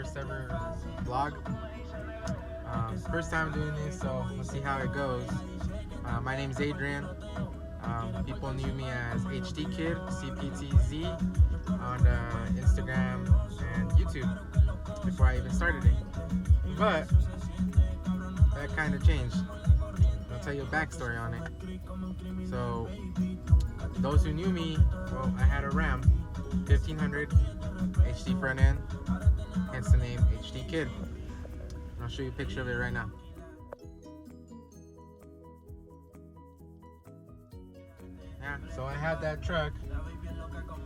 first ever vlog. First time doing this, so let's see how it goes. My name's Adrian. People knew me as HD Kid, CPTZ, on Instagram and YouTube before I even started it. But that kind of changed. I'll tell you a backstory on it. So, those who knew me, well, I had a Ram 1500 HD front end, hence the name HD Kid. I'll show you a picture of it right now. Yeah, so I had that truck,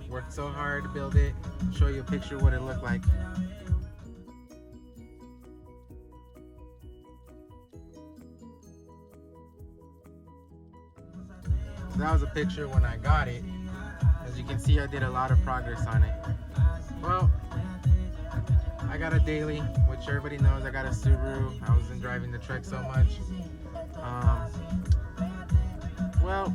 worked so hard to build it. I'll show you a picture of what it looked like. So that was a picture when I got it. As you can see, I did a lot of progress on it. Well, I got a daily, which everybody knows. I got a Subaru. I wasn't driving the truck so much. Well,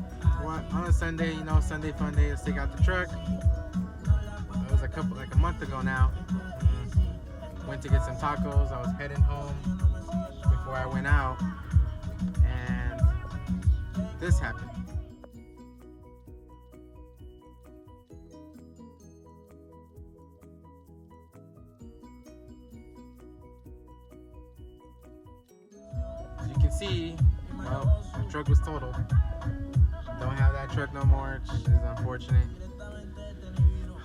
on a Sunday, Sunday fun day, let's take out the truck. It was like a month ago now. Went to get some tacos. I was heading home before I went out, and this happened. As you can see, well, the truck was totaled. Don't have that truck no more, which is unfortunate.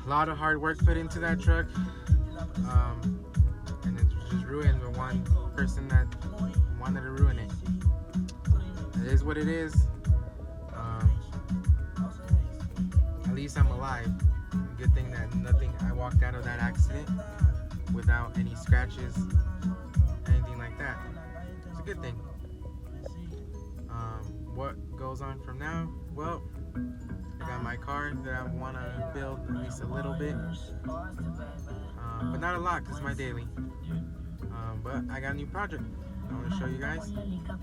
A lot of hard work put into that truck, and it was just ruined by one person that wanted to ruin it. It is what it is. At least I'm alive. Good thing that I walked out of that accident without any scratches, anything like that. It's a good thing. What goes on from now? Well, I got my car that I want to build at least a little bit, but not a lot because it's my daily. But I got a new project I want to show you guys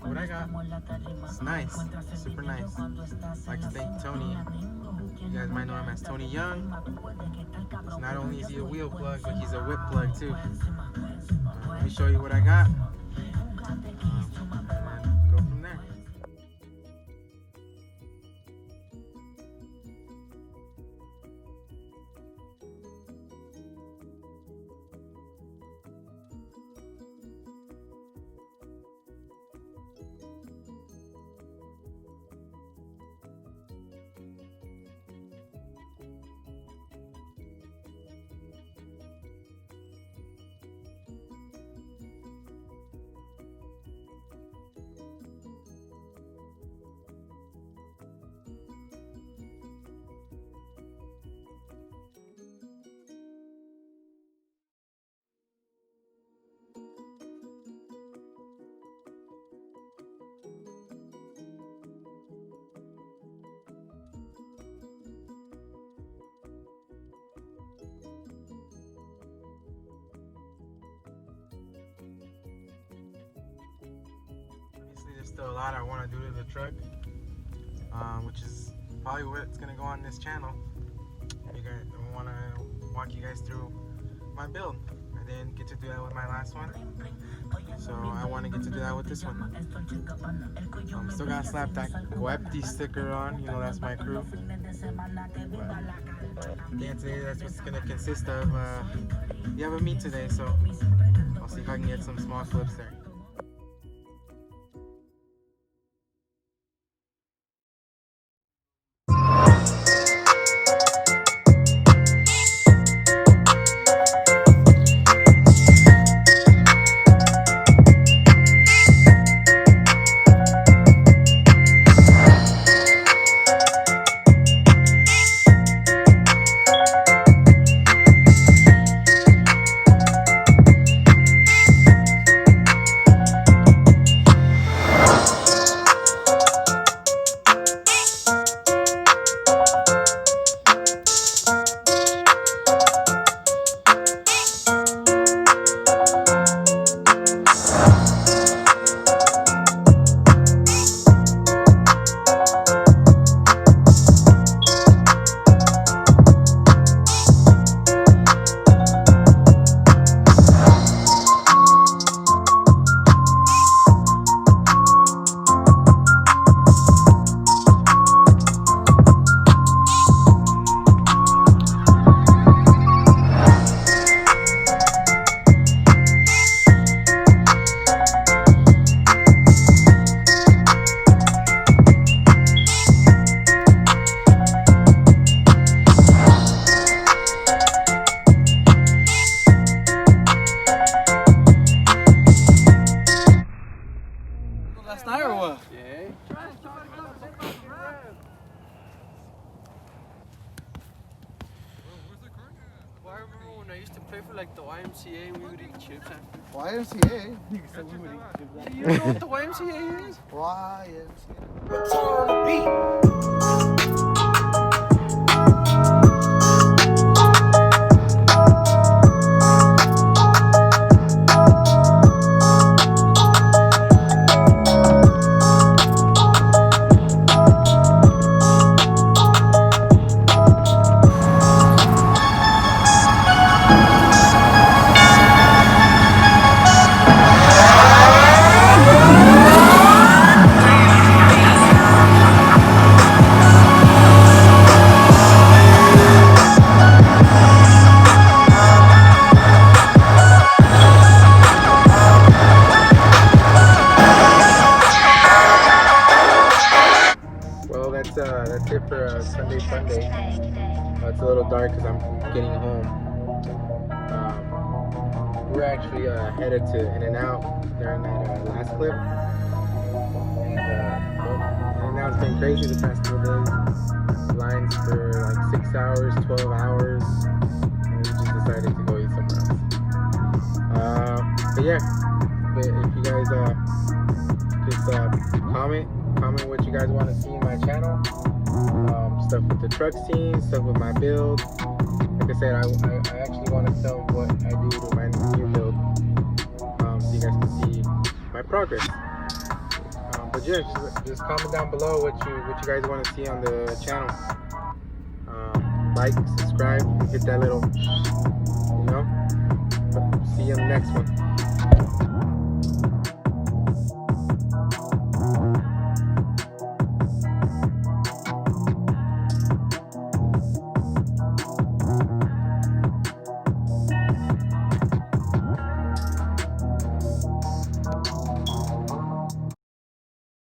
what I got. It's nice, super nice. I'd like to thank Tony. You guys might know him as Tony Young. So not only is he a wheel plug, but he's a whip plug too. Let me show you what I got. And go from there. There's still a lot I want to do to the truck, which is probably what's going to go on this channel. I want to walk you guys through my build. I didn't get to do that with my last one, so I want to get to do that with this one. Still got to slap that Goepti sticker on, that's my crew. Yeah, today that's what's going to consist of. We have a meet today, so I'll see if I can get some small clips there. YMCA. You said we would eat chips after. You know what the YMCA is? YMCA. Well, that's it for Sunday Funday. It's a little dark because I'm getting home. We're actually headed to In-N-Out during that last clip. And In-N-Out's been crazy the past couple days. Lines for like 6 hours, 12 hours. And we just decided to go eat somewhere else. But yeah, if you guys just comment what you guys want to see in my channel. Stuff with the truck scene, stuff with my build. Like I said, I actually want to film what I do to my new build, so you guys can see my progress. But yeah, just comment down below what you guys want to see on the channel. Like, subscribe, hit that little, See you in the next one.